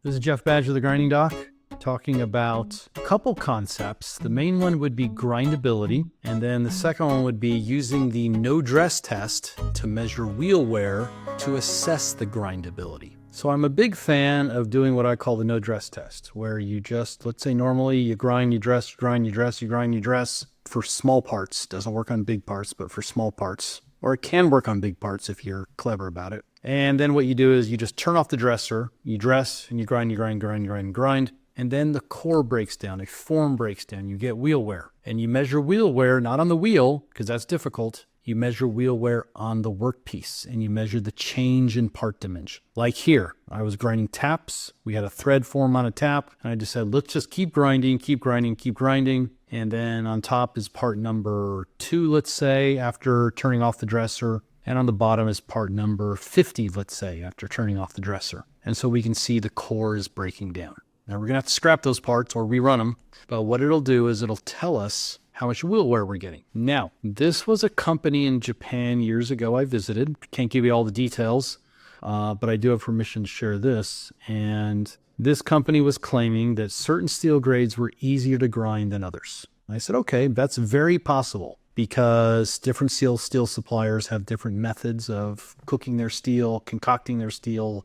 This is Jeff Badger, the Grinding Doc, talking about a couple concepts. The main one would be grindability, and then the second one would be using the no dress test to measure wheel wear to assess the grindability. So I'm a big fan of doing what I call the no dress test, where you just, let's say normally you grind, you dress, you grind, you dress, you grind, you dress for small parts. Doesn't work on big parts, but for small parts. Or it can work on big parts if you're clever about it. And then what you do is you just turn off the dresser, you dress, and you grind, you grind, grind, grind, grind. And then the core breaks down, a form breaks down, you get wheel wear. And you measure wheel wear, not on the wheel, because that's difficult. You measure wheel wear on the workpiece, and you measure the change in part dimension. Like here, I was grinding taps. We had a thread form on a tap, and I just said, let's just keep grinding, keep grinding, keep grinding. And then on top is part number 2, let's say, after turning off the dresser. And on the bottom is part number 50, let's say, after turning off the dresser. And so we can see the core is breaking down. Now we're going to have to scrap those parts or rerun them. But what it'll do is it'll tell us how much wheel wear we're getting. Now, this was a company in Japan years ago I visited. Can't give you all the details, but I do have permission to share this. And this company was claiming that certain steel grades were easier to grind than others. I said, okay, that's very possible, because different steel suppliers have different methods of cooking their steel, concocting their steel,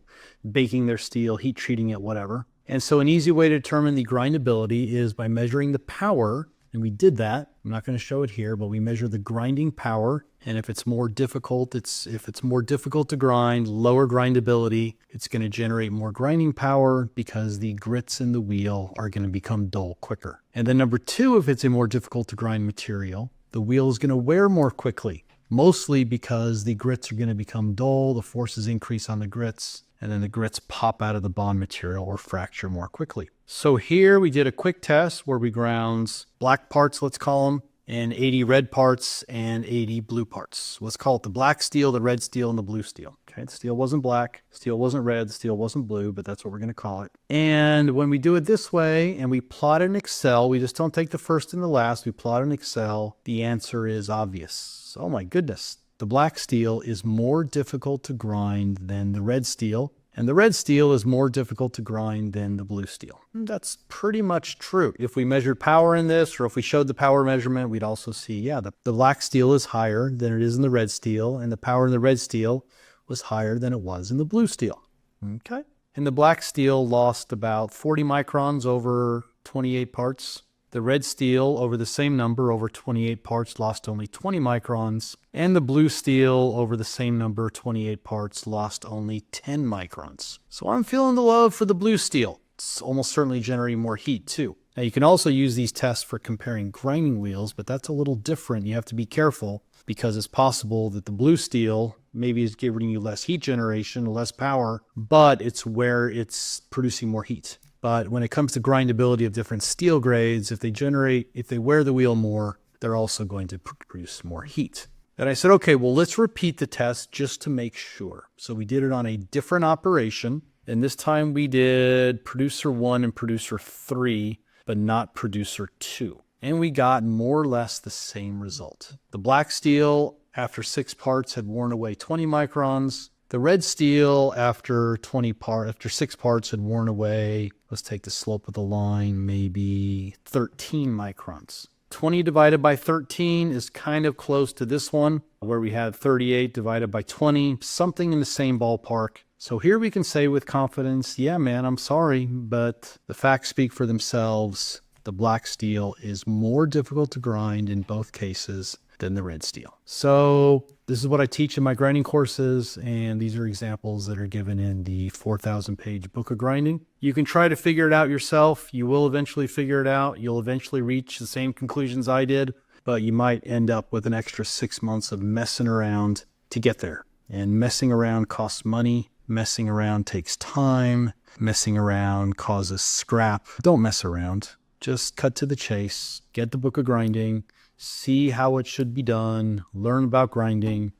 baking their steel, heat treating it, whatever. And so an easy way to determine the grindability is by measuring the power. And we did that. I'm not going to show it here, but we measure the grinding power. And if it's more difficult, if it's more difficult to grind, lower grindability, it's going to generate more grinding power because the grits in the wheel are going to become dull quicker. And then number 2, if it's a more difficult to grind material, the wheel is going to wear more quickly, mostly because the grits are going to become dull, the forces increase on the grits, and then the grits pop out of the bond material or fracture more quickly. So here we did a quick test where we ground black parts, let's call them, and 80 red parts and 80 blue parts. Let's call it the black steel, the red steel, and the blue steel. Okay, the steel wasn't black, steel wasn't red, steel wasn't blue, but that's what we're going to call it. And when we do it this way and we plot in Excel, we just don't take the first and the last, we plot in Excel, the answer is obvious. Oh my goodness. The black steel is more difficult to grind than the red steel, and the red steel is more difficult to grind than the blue steel. That's pretty much true. If we measured power in this, or if we showed the power measurement, we'd also see, yeah, the black steel is higher than it is in the red steel, and the power in the red steel was higher than it was in the blue steel. Okay? And the black steel lost about 40 microns over 28 parts. The red steel, over the same number, over 28 parts, lost only 20 microns. And the blue steel, over the same number, 28 parts, lost only 10 microns. So I'm feeling the love for the blue steel. It's almost certainly generating more heat, too. Now, you can also use these tests for comparing grinding wheels, but that's a little different. You have to be careful, because it's possible that the blue steel maybe is giving you less heat generation, less power, but it's where it's producing more heat. But when it comes to grindability of different steel grades, if they wear the wheel more, they're also going to produce more heat. And I said, okay, well, let's repeat the test just to make sure. So we did it on a different operation. And this time we did producer 1 and producer 3, but not producer 2. And we got more or less the same result. The black steel, after 6 parts, had worn away 20 microns. The red steel, after 6 parts, had worn away, let's take the slope of the line, maybe 13 microns. 20 divided by 13 is kind of close to this one, where we had 38 divided by 20, something in the same ballpark. So here we can say with confidence, yeah, man, I'm sorry, but the facts speak for themselves. The black steel is more difficult to grind in both cases than the red steel. So this is what I teach in my grinding courses, and these are examples that are given in the 4,000-page book of grinding. You can try to figure it out yourself. You will eventually figure it out. You'll eventually reach the same conclusions I did, but you might end up with an extra 6 months of messing around to get there. And messing around costs money. Messing around takes time. Messing around causes scrap. Don't mess around. Just cut to the chase. Get the book of grinding. See how it should be done, learn about grinding,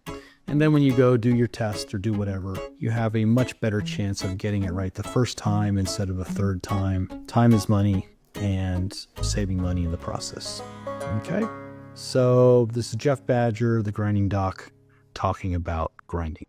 and then when you go do your test or do whatever, you have a much better chance of getting it right the first time instead of a third time. Time is money, and saving money in the process. Okay? So this is Jeff Badger, the Grinding Doc, talking about grinding.